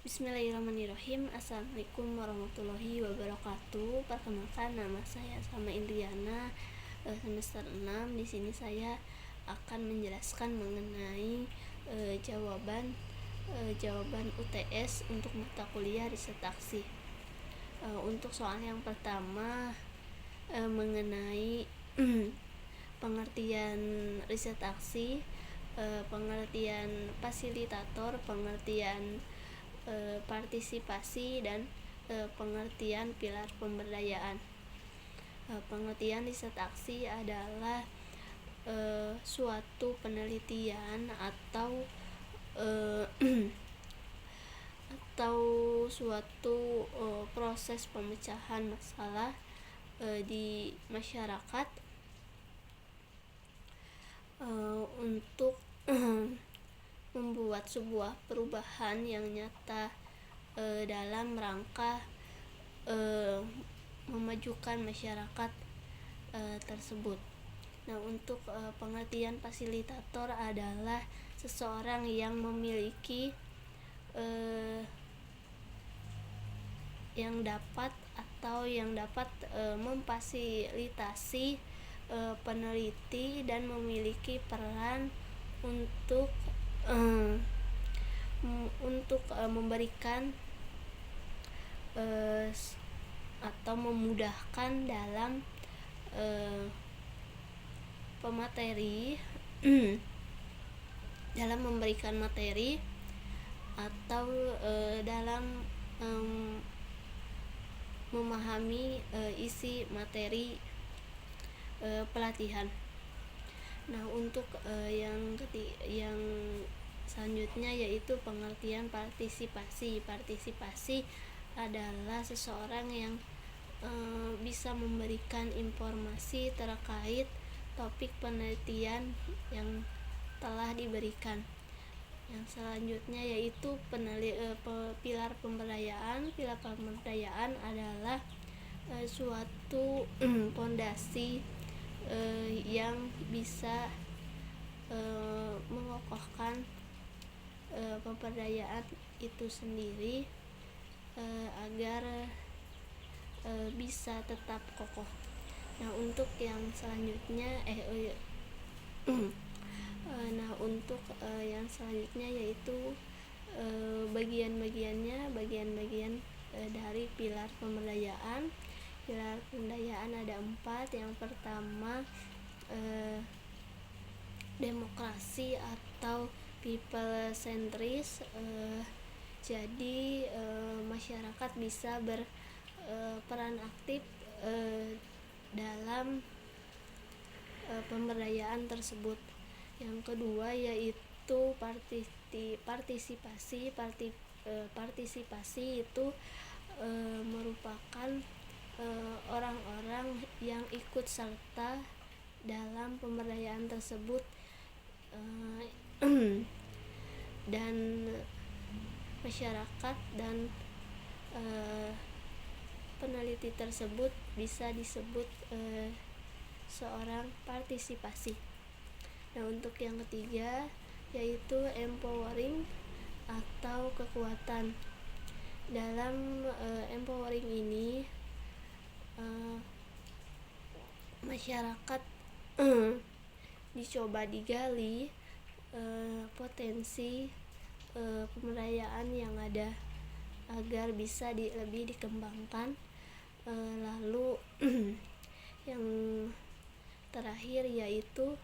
Bismillahirrahmanirrahim. Assalamualaikum warahmatullahi wabarakatuh. Perkenalkan, nama saya Salma Indriana, semester 6. Di sini saya akan menjelaskan mengenai jawaban UTS untuk mata kuliah riset aksi. Untuk soal yang pertama mengenai pengertian riset aksi, pengertian fasilitator, pengertian partisipasi, dan pengertian pilar pemberdayaan. Pengertian riset aksi adalah suatu penelitian atau suatu proses pemecahan masalah di masyarakat untuk membuat sebuah perubahan yang nyata dalam rangka memajukan masyarakat tersebut. Nah, untuk pengertian fasilitator adalah seseorang yang memiliki yang dapat memfasilitasi peneliti dan memiliki peran untuk memberikan atau memudahkan dalam pemateri dalam memberikan materi atau dalam memahami isi materi pelatihan. Nah, untuk yang selanjutnya yaitu pengertian partisipasi. Partisipasi adalah seseorang yang bisa memberikan informasi terkait topik penelitian yang telah diberikan. Yang selanjutnya yaitu pilar pemberdayaan. Pilar pemberdayaan adalah suatu fondasi yang bisa mengokohkan pemberdayaan itu sendiri agar bisa tetap kokoh. Nah, untuk yang selanjutnya yang selanjutnya yaitu bagian dari pilar pemberdayaan. Pilar pemberdayaan ada 4. Yang pertama demokrasi atau people centris. Jadi masyarakat bisa berperan aktif dalam pemberdayaan tersebut. Yang kedua yaitu partisipasi. Partisipasi itu merupakan orang-orang yang ikut serta dalam pemberdayaan tersebut, dan masyarakat dan peneliti tersebut bisa disebut seorang partisipasi. Nah, untuk yang ketiga yaitu empowering atau kekuatan. Dalam empowering ini masyarakat dicoba digali potensi pemberdayaan yang ada agar bisa lebih dikembangkan. Lalu yang terakhir yaitu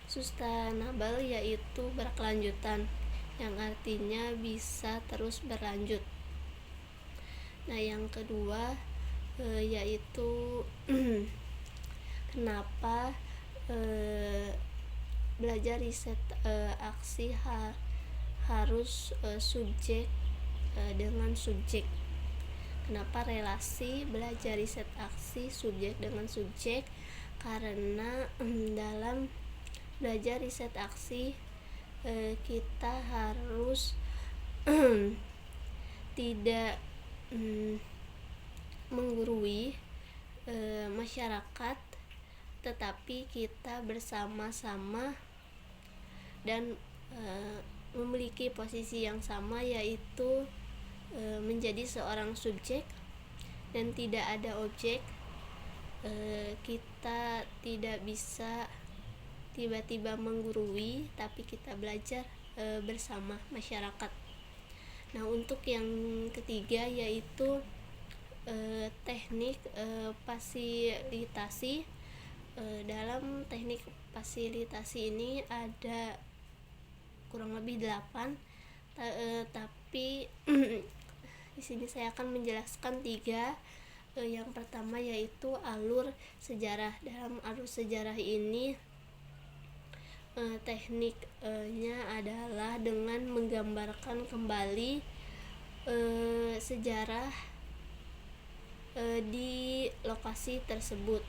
sustainable yaitu berkelanjutan, yang artinya bisa terus berlanjut. Nah, yang kedua yaitu kenapa belajar riset aksi harus subjek dengan subjek. Kenapa relasi belajar riset aksi subjek dengan subjek? Karena dalam belajar riset aksi kita harus tidak menggurui masyarakat tetapi kita bersama-sama dan memiliki posisi yang sama, yaitu menjadi seorang subjek dan tidak ada objek. Kita tidak bisa tiba-tiba menggurui, tapi kita belajar bersama masyarakat. Nah, untuk yang ketiga yaitu teknik fasilitasi. Dalam teknik fasilitasi ini ada kurang lebih 8, tapi di sini saya akan menjelaskan 3. Yang pertama yaitu alur sejarah. Dalam alur sejarah ini tekniknya adalah dengan menggambarkan kembali sejarah di lokasi tersebut,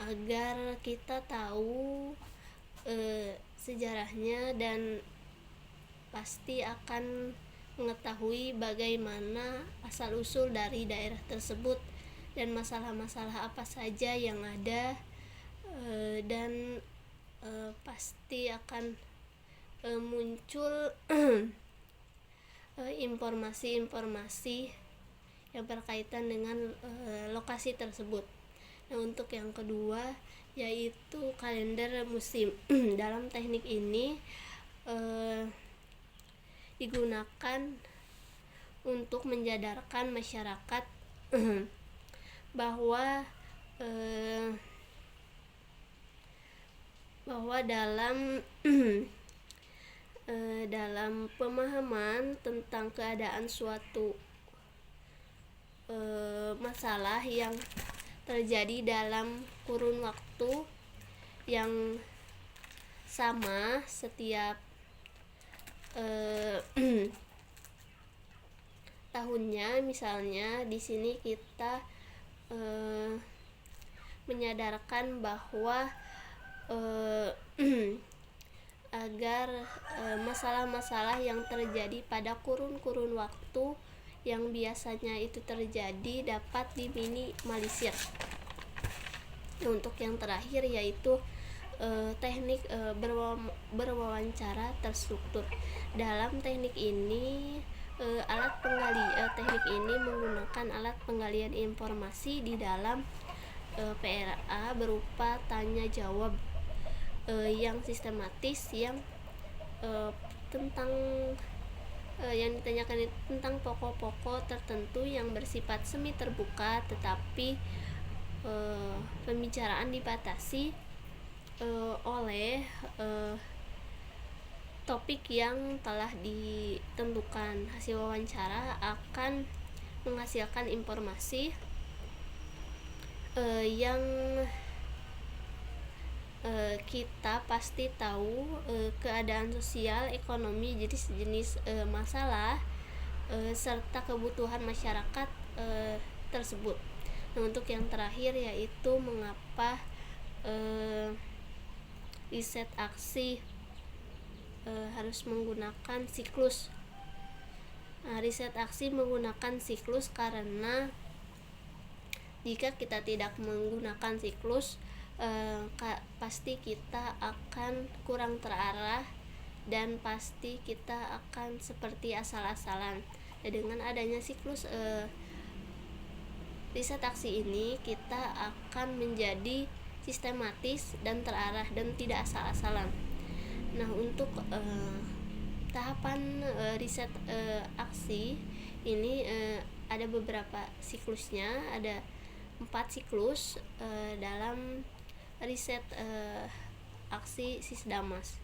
agar kita tahu sejarahnya dan pasti akan mengetahui bagaimana asal-usul dari daerah tersebut dan masalah-masalah apa saja yang ada, dan pasti akan muncul informasi-informasi yang berkaitan dengan lokasi tersebut. Nah, untuk yang kedua yaitu kalender musim. Dalam teknik ini digunakan untuk menyadarkan masyarakat bahwa dalam dalam pemahaman tentang keadaan suatu masalah yang terjadi dalam kurun waktu yang sama setiap tahunnya. Misalnya di sini kita menyadarkan bahwa agar masalah-masalah yang terjadi pada kurun-kurun waktu yang biasanya itu terjadi dapat diminimalisir. Untuk yang terakhir yaitu teknik berwawancara terstruktur. Dalam teknik ini teknik ini menggunakan alat penggalian informasi di dalam PRA berupa tanya jawab yang sistematis, yang yang ditanyakan tentang pokok-pokok tertentu yang bersifat semi terbuka, tetapi pembicaraan dibatasi oleh topik yang telah ditentukan. Hasil wawancara akan menghasilkan informasi yang kita pasti tahu keadaan sosial, ekonomi, jenis masalah serta kebutuhan masyarakat tersebut. Nah, untuk yang terakhir yaitu mengapa riset aksi harus menggunakan siklus. Riset aksi menggunakan siklus karena jika kita tidak menggunakan siklus, pasti kita akan kurang terarah dan pasti kita akan seperti asal-asalan. Dengan adanya siklus riset aksi ini, kita akan menjadi sistematis dan terarah dan tidak asal-asalan. Nah, untuk tahapan riset aksi ini ada beberapa siklusnya, ada 4 siklus dalam riset aksi Sisdamas.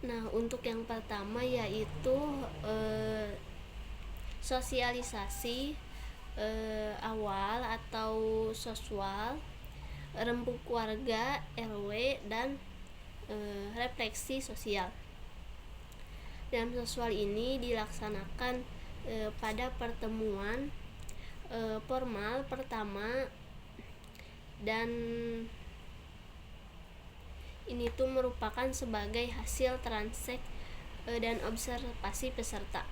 Nah, untuk yang pertama yaitu sosialisasi awal atau soswal, rembuk warga RW, dan refleksi sosial. Dalam soswal ini dilaksanakan pada pertemuan formal pertama, dan ini tuh merupakan sebagai hasil transek dan observasi peserta.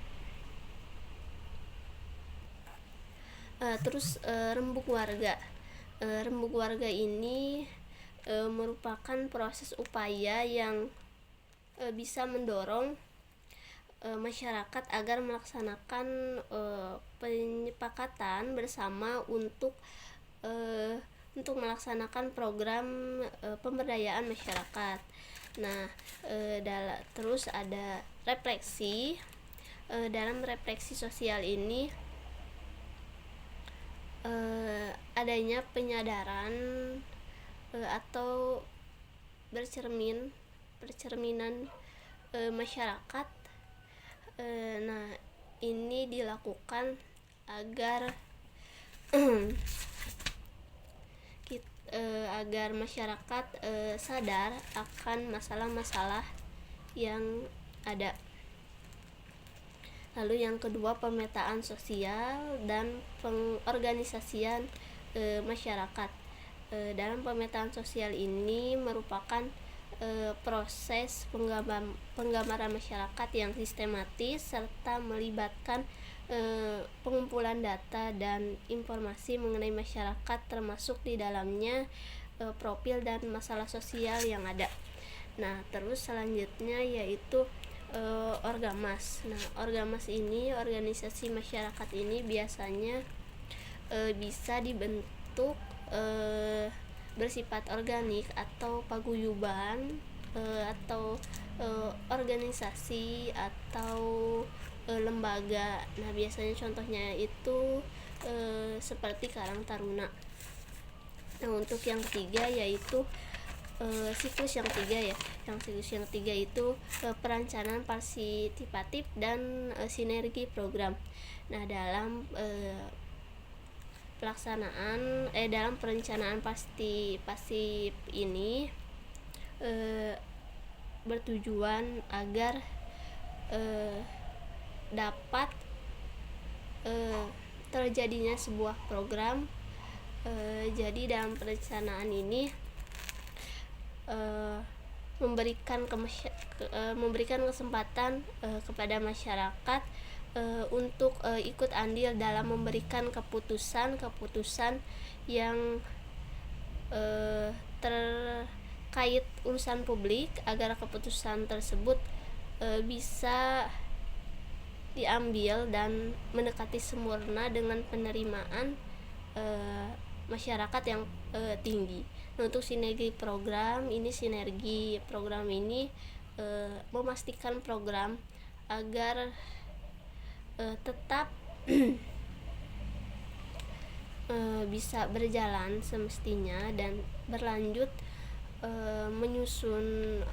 Terus rembuk warga. Rembuk warga ini merupakan proses upaya yang bisa mendorong masyarakat agar melaksanakan penyepakatan bersama untuk melaksanakan program pemberdayaan masyarakat. Nah, terus ada refleksi. Dalam refleksi sosial ini adanya penyadaran atau percerminan masyarakat. Nah, ini dilakukan agar agar masyarakat sadar akan masalah-masalah yang ada. Lalu yang kedua, pemetaan sosial dan pengorganisasian masyarakat. Dalam pemetaan sosial ini merupakan proses penggambaran masyarakat yang sistematis serta melibatkan pengumpulan data dan informasi mengenai masyarakat, termasuk di dalamnya profil dan masalah sosial yang ada. Nah, terus selanjutnya yaitu Orgamas. Nah, Orgamas ini, organisasi masyarakat ini biasanya bisa dibentuk bersifat organik atau paguyuban atau organisasi atau lembaga. Nah, biasanya contohnya itu seperti Karang Taruna. Nah, untuk yang ketiga yaitu siklus yang tiga ya. Siklus yang tiga itu perencanaan partisipatif dan sinergi program. Nah, dalam dalam perencanaan pasif ini bertujuan agar dapat terjadinya sebuah program. Jadi dalam perencanaan ini memberikan kesempatan kepada masyarakat untuk ikut andil dalam memberikan keputusan yang terkait urusan publik, agar keputusan tersebut bisa diambil dan mendekati sempurna dengan penerimaan masyarakat yang tinggi. Nah, untuk sinergi program ini memastikan program agar tetap bisa berjalan semestinya dan berlanjut menyusun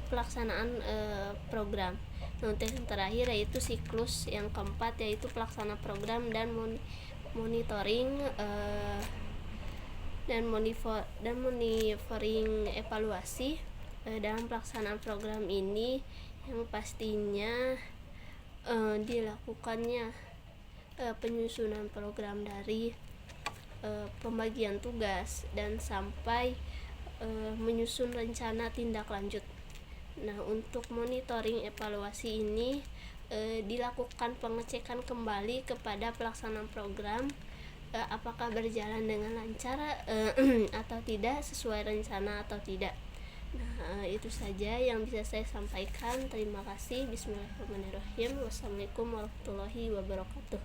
pelaksanaan program. Nah, untuk yang terakhir yaitu siklus yang keempat, yaitu pelaksana program dan monitoring dan monitoring evaluasi. Dalam pelaksanaan program ini yang pastinya dilakukannya penyusunan program dari pembagian tugas dan sampai menyusun rencana tindak lanjut. Nah, untuk monitoring evaluasi ini dilakukan pengecekan kembali kepada pelaksanaan program, apakah berjalan dengan lancar atau tidak, sesuai rencana atau tidak. Nah, itu saja yang bisa saya sampaikan. Terima kasih. Bismillahirrahmanirrahim. Wassalamualaikum warahmatullahi wabarakatuh.